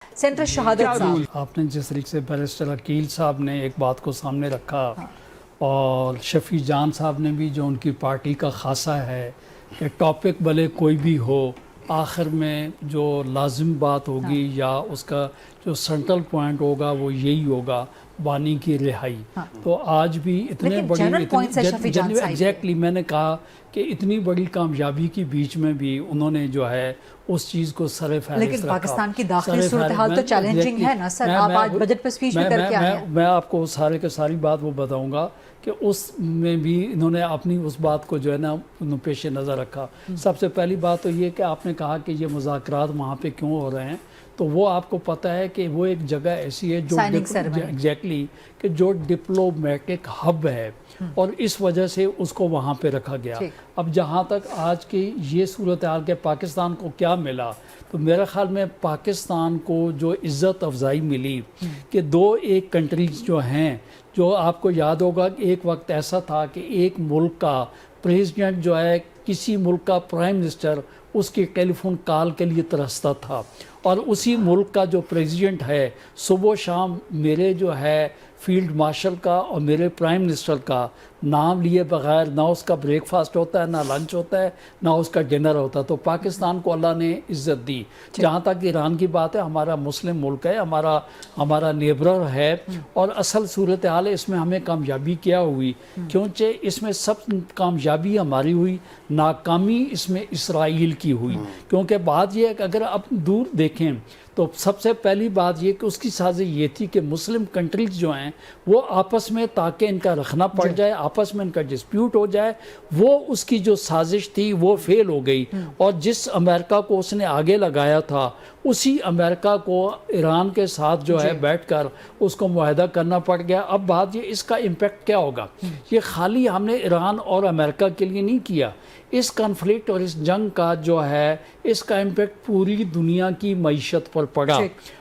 Centre شہادت صاحب، آپ نے جس طریقے سے بیرسٹر عقیل صاحب نے ایک بات کو سامنے رکھا اور شفیع جان صاحب نے بھی جو ان کی پارٹی کا خاصہ ہے کہ ٹاپک بھلے کوئی بھی ہو آخر میں جو لازم بات ہوگی یا اس کا جو سینٹرل پوائنٹ ہوگا وہ یہی ہوگا بانی کی رہائی. تو آج بھی اتنے بڑی ایگزیکٹلی میں نے کہا کہ اتنی بڑی کامیابی کے بیچ میں بھی انہوں نے جو ہے اس چیز کو سر فہرست لیکن رکھا. پاکستان کی داخلی صورتحال تو چیلنجنگ ہے نا سر. آپ آج بجٹ پہ سپیچ میں کر کے آئے ہیں. میں آپ کو سارے کے ساری بات وہ بتاؤں گا کہ اس میں بھی انہوں نے اپنی اس بات کو جو ہے نا پیش نظر رکھا. سب سے پہلی بات تو یہ کہ آپ نے کہا کہ یہ مذاکرات وہاں پہ کیوں ہو رہے ہیں، تو وہ آپ کو پتہ ہے کہ وہ ایک جگہ ایسی ہے جو ایگزیکٹلی کہ جو ڈپلومیٹک ہب ہے اور اس وجہ سے اس کو وہاں پہ رکھا گیا. اب جہاں تک آج کی یہ صورتحال کہ پاکستان کو کیا ملا، تو میرا خیال میں پاکستان کو جو عزت افزائی ملی کہ دو ایک کنٹریز جو ہیں، جو آپ کو یاد ہوگا کہ ایک وقت ایسا تھا کہ ایک ملک کا پریزیڈنٹ جو ہے کسی ملک کا پرائم منسٹر اس کی ٹیلی فون کال کے لیے ترستا تھا، اور اسی ملک کا جو پریزیڈنٹ ہے صبح و شام میرے جو ہے فیلڈ مارشل کا اور میرے پرائم منسٹر کا نام لیے بغیر نہ اس کا بریک فاسٹ ہوتا ہے، نہ لنچ ہوتا ہے، نہ اس کا ڈنر ہوتا ہے. تو پاکستان کو اللہ نے عزت دی. جہاں تک ایران کی بات ہے، ہمارا مسلم ملک ہے، ہمارا نیبرر ہے، اور اصل صورتحال ہے اس میں ہمیں کامیابی کیا ہوئی، کیونکہ اس میں سب کامیابی ہماری ہوئی، ناکامی اس میں اسرائیل کی ہوئی. کیونکہ بات یہ ہے کہ اگر آپ دور دیکھیں تو سب سے پہلی بات یہ کہ اس کی سازش یہ تھی کہ مسلم کنٹریز جو ہیں وہ آپس میں تاکہ ان کا رکھنا پڑ جائے، آپس میں ان کا ڈسپیوٹ ہو جائے، وہ اس کی جو سازش تھی وہ فیل ہو گئی. اور جس امریکہ کو اس نے آگے لگایا تھا اسی امریکہ کو ایران کے ساتھ جو ہے بیٹھ کر اس کو معاہدہ کرنا پڑ گیا. اب بات یہ اس کا امپیکٹ کیا ہوگا، یہ خالی ہم نے ایران اور امریکہ کے لیے نہیں کیا، اس کنفلکٹ اور اس جنگ کا جو ہے اس کا امپیکٹ پوری دنیا کی معیشت پر پڑا.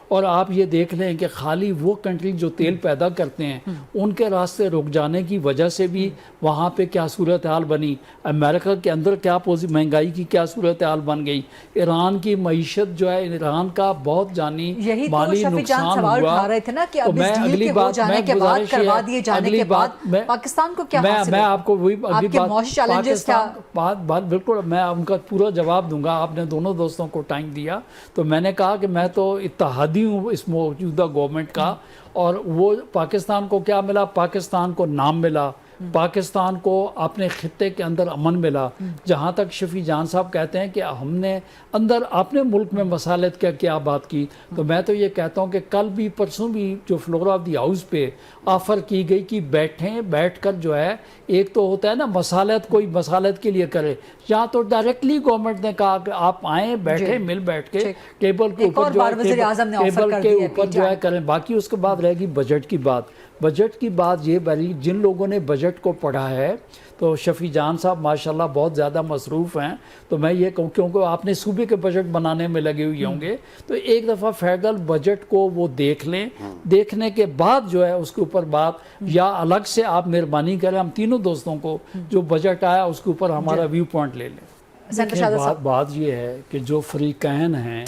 اور آپ یہ دیکھ لیں کہ خالی وہ کنٹری جو تیل پیدا کرتے ہیں ان کے راستے رک جانے کی وجہ سے بھی وہاں پہ کیا صورتحال بنی، امریکہ کے اندر کیا مہنگائی کی کیا صورتحال بن گئی، ایران کی معیشت جو ہے ایران کا بہت جانی مالی نقصان ہوا. تو میں اگلی بات پاکستان کو کیا حاصل میں آپ کو وہی اگلی بات بالکل میں ان کا پورا جواب دوں گا. آپ نے دونوں دوستوں کو ٹائم دیا تو میں نے کہا کہ میں تو اتحادی ہوں اس موجودہ گورنمنٹ کا، اور وہ پاکستان کو کیا ملا، پاکستان کو نام ملا، پاکستان کو اپنے خطے کے اندر امن ملا. جہاں تک شفیع جان صاحب کہتے ہیں کہ ہم نے اندر اپنے ملک میں مسالت کیا بات کی، تو میں تو یہ کہتا ہوں کہ کل بھی پرسوں بھی جو فلور آف دی ہاؤس پہ آفر کی گئی کہ بیٹھ کر جو ہے ایک تو ہوتا ہے نا مسالت، کوئی مسالت کے لیے کرے، یہاں تو ڈائریکٹلی گورنمنٹ نے کہا کہ آپ آئیں بیٹھیں مل بیٹھ کے ٹیبل کے اوپر جو ہے کریں. باقی اس کے بعد رہے گی بجٹ کی بات. بجٹ کی بات یہ بھری جن لوگوں نے بجٹ کو پڑھا ہے، تو شفیع جان صاحب ماشاءاللہ بہت زیادہ مصروف ہیں، تو میں یہ کہوں کیونکہ آپ نے صوبے کے بجٹ بنانے میں لگے ہوئے ہوں گے، تو ایک دفعہ فیڈرل بجٹ کو وہ دیکھ لیں، دیکھنے کے بعد جو ہے اس کے اوپر بات، یا الگ سے آپ مہربانی کریں ہم تینوں دوستوں کو جو بجٹ آیا اس کے اوپر ہمارا ویو پوائنٹ لے لیں. بات یہ ہے کہ جو فریقین ہیں،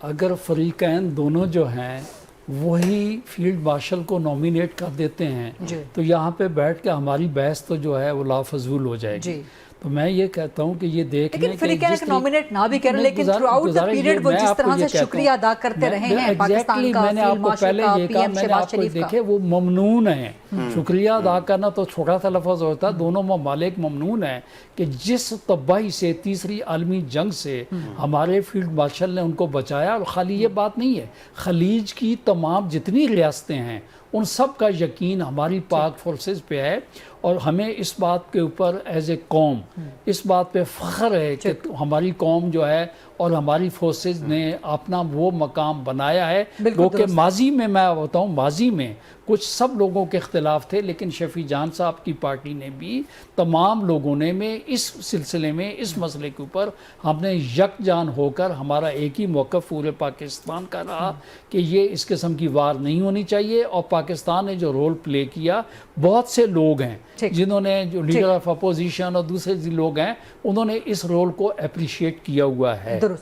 اگر فریقین دونوں جو ہیں وہی فیلڈ مارشل کو نومینیٹ کر دیتے ہیں تو یہاں پہ بیٹھ کے ہماری بحث تو جو ہے وہ لافضول ہو جائے گی. تو میں یہ کہتا ہوں کہ یہ دیکھ لیں کہ جس نومینیٹ نہ بھی کریں لیکن تھرو آؤٹ دا پیریڈ وہ جس طرح سے شکریہ ادا کرتے رہے ہیں پاکستان کا، میں نے آپ کو پہلے یہ کہا، میں نے آپ کو دیکھے وہ ممنون ہیں. شکریہ ادا کرنا تو چھوٹا سا لفظ ہوتا ہے، دونوں ممالک ممنون ہیں کہ جس تباہی سے تیسری عالمی جنگ سے ہمارے فیلڈ مارشل نے ان کو بچایا. اور خالی یہ بات نہیں ہے، خلیج کی تمام جتنی ریاستیں ہیں ان سب کا یقین ہماری پاک فورسز پہ ہے، اور ہمیں اس بات کے اوپر ایز اے قوم اس بات پہ فخر ہے کہ ہماری قوم جو ہے اور ہماری فورسز نے اپنا وہ مقام بنایا ہے. وہ کہ ماضی میں بتاؤں ماضی میں کچھ سب لوگوں کے اختلاف تھے، لیکن شفیع جان صاحب کی پارٹی نے بھی تمام لوگوں نے میں اس سلسلے میں اس مسئلے کے اوپر ہم نے یکجان ہو کر ہمارا ایک ہی موقف پورے پاکستان کا رہا کہ یہ اس قسم کی وار نہیں ہونی چاہیے. اور پاکستان نے جو رول پلے کیا، بہت سے لوگ ہیں جنہوں نے جو لیڈر آف اپوزیشن اور دوسرے لوگ ہیں انہوں نے اس رول کو اپریشیٹ کیا ہوا ہے.